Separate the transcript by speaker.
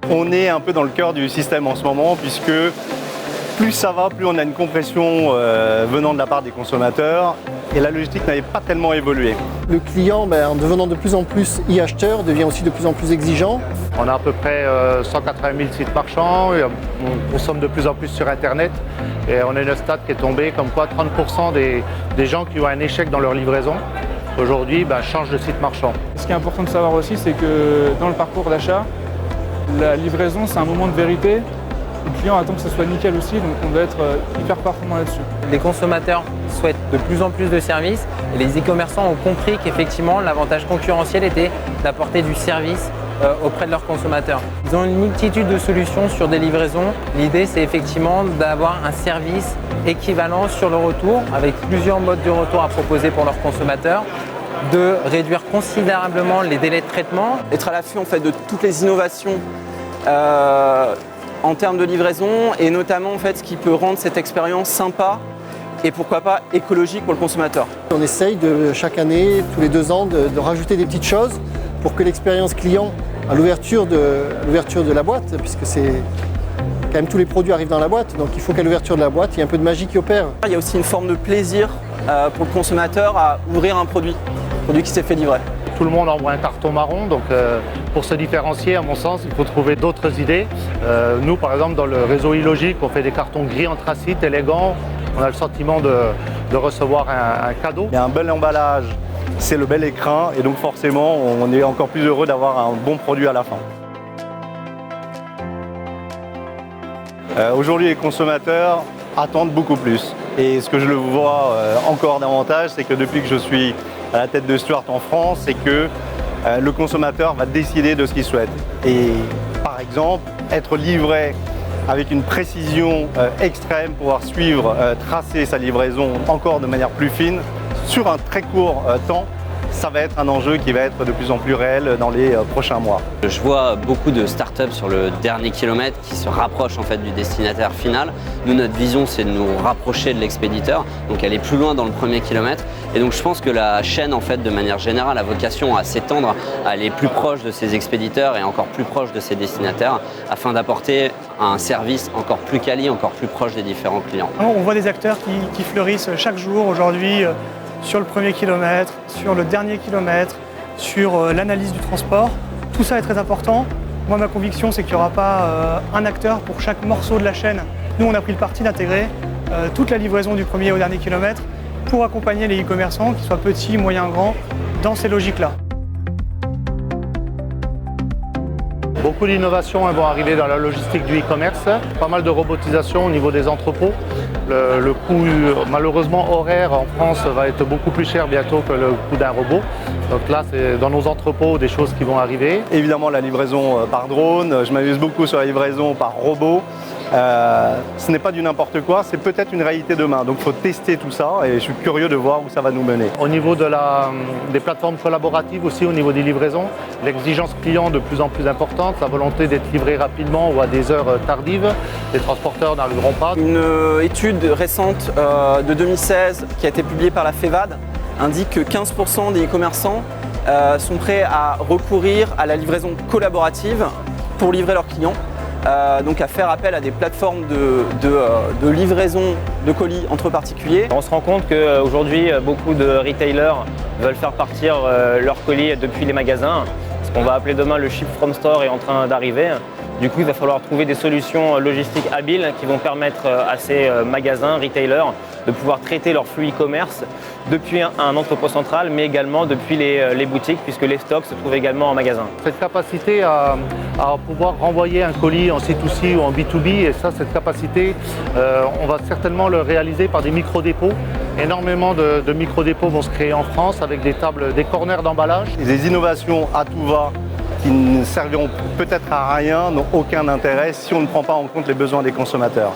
Speaker 1: On est un peu dans le cœur du système en ce moment, puisque plus ça va, plus on a une compression venant de la part des consommateurs, et la logistique n'avait pas tellement évolué.
Speaker 2: Le client, en devenant de plus en plus e-acheteur, devient aussi de plus en plus exigeant.
Speaker 3: On a à peu près 180 000 sites marchands, et on consomme de plus en plus sur Internet, et on a une stat qui est tombée comme quoi 30% des gens qui ont un échec dans leur livraison, aujourd'hui changent de site marchand.
Speaker 4: Ce qui est important de savoir aussi, c'est que dans le parcours d'achat, la livraison, c'est un moment de vérité. Le client attend que ça soit nickel aussi, donc on doit être hyper performant là-dessus.
Speaker 5: Les consommateurs souhaitent de plus en plus de services et les e-commerçants ont compris qu'effectivement l'avantage concurrentiel était d'apporter du service auprès de leurs consommateurs. Ils ont une multitude de solutions sur des livraisons. L'idée, c'est effectivement d'avoir un service équivalent sur le retour avec plusieurs modes de retour à proposer pour leurs consommateurs, de réduire considérablement les délais de traitement.
Speaker 6: Être à l'affût en fait, de toutes les innovations en termes de livraison et notamment en fait, ce qui peut rendre cette expérience sympa et pourquoi pas écologique pour le consommateur.
Speaker 2: On essaye chaque année, tous les 2 ans, de rajouter des petites choses pour que l'expérience client à l'ouverture de la boîte, puisque c'est quand même tous les produits arrivent dans la boîte, donc il faut qu'à l'ouverture de la boîte, il y ait un peu de magie qui opère.
Speaker 6: Il y a aussi une forme de plaisir pour le consommateur à ouvrir un produit qui s'est fait livrer.
Speaker 3: Tout le monde envoie un carton marron, donc pour se différencier, à mon sens, il faut trouver d'autres idées. Nous, par exemple, dans le réseau e-logique, on fait des cartons gris anthracite, élégants. On a le sentiment de recevoir un cadeau.
Speaker 1: Il y a un bel emballage, c'est le bel écrin, et donc forcément, on est encore plus heureux d'avoir un bon produit à la fin. Aujourd'hui, les consommateurs attendent beaucoup plus. Et ce que je le vois encore davantage, c'est que depuis que je suis à la tête de Stuart en France, c'est que le consommateur va décider de ce qu'il souhaite. Et par exemple, être livré avec une précision extrême, pouvoir suivre, tracer sa livraison encore de manière plus fine sur un très court temps, ça va être un enjeu qui va être de plus en plus réel dans les prochains mois.
Speaker 7: Je vois beaucoup de startups sur le dernier kilomètre qui se rapprochent en fait du destinataire final. Nous, notre vision, c'est de nous rapprocher de l'expéditeur, donc aller plus loin dans le premier kilomètre. Et donc je pense que la chaîne, en fait, de manière générale, a vocation à s'étendre, à aller plus proche de ses expéditeurs et encore plus proche de ses destinataires, afin d'apporter un service encore plus quali, encore plus proche des différents clients.
Speaker 8: On voit des acteurs qui fleurissent chaque jour aujourd'hui. Sur le premier kilomètre, sur le dernier kilomètre, sur l'analyse du transport. Tout ça est très important. Moi, ma conviction, c'est qu'il n'y aura pas un acteur pour chaque morceau de la chaîne. Nous, on a pris le parti d'intégrer toute la livraison du premier au dernier kilomètre pour accompagner les e-commerçants, qu'ils soient petits, moyens, grands, dans ces logiques-là.
Speaker 3: Beaucoup d'innovations vont arriver dans la logistique du e-commerce, pas mal de robotisation au niveau des entrepôts. Le coût malheureusement horaire en France va être beaucoup plus cher bientôt que le coût d'un robot. Donc là, c'est dans nos entrepôts des choses qui vont arriver.
Speaker 1: Évidemment, la livraison par drone, je m'amuse beaucoup sur la livraison par robot. Ce n'est pas du n'importe quoi, c'est peut-être une réalité demain. Donc il faut tester tout ça et je suis curieux de voir où ça va nous mener.
Speaker 3: Au niveau des plateformes collaboratives aussi, au niveau des livraisons, l'exigence client de plus en plus importante, la volonté d'être livré rapidement ou à des heures tardives. Les transporteurs n'arriveront pas.
Speaker 6: Une étude récente de 2016 qui a été publiée par la FEVAD indique que 15% des e-commerçants sont prêts à recourir à la livraison collaborative pour livrer leurs clients. Donc à faire appel à des plateformes de livraison de colis entre particuliers.
Speaker 5: On se rend compte qu'aujourd'hui, beaucoup de retailers veulent faire partir leurs colis depuis les magasins. Ce qu'on va appeler demain le ship from store est en train d'arriver. Du coup, il va falloir trouver des solutions logistiques habiles qui vont permettre à ces magasins, retailers, de pouvoir traiter leur flux e-commerce depuis un entrepôt central, mais également depuis les boutiques, puisque les stocks se trouvent également en magasin.
Speaker 3: Cette capacité à pouvoir renvoyer un colis en C2C ou en B2B, et ça, cette capacité, on va certainement le réaliser par des micro-dépôts. Énormément de micro-dépôts vont se créer en France avec des tables, des corners d'emballage.
Speaker 1: Des innovations à tout va qui ne serviront peut-être à rien n'ont aucun intérêt si on ne prend pas en compte les besoins des consommateurs.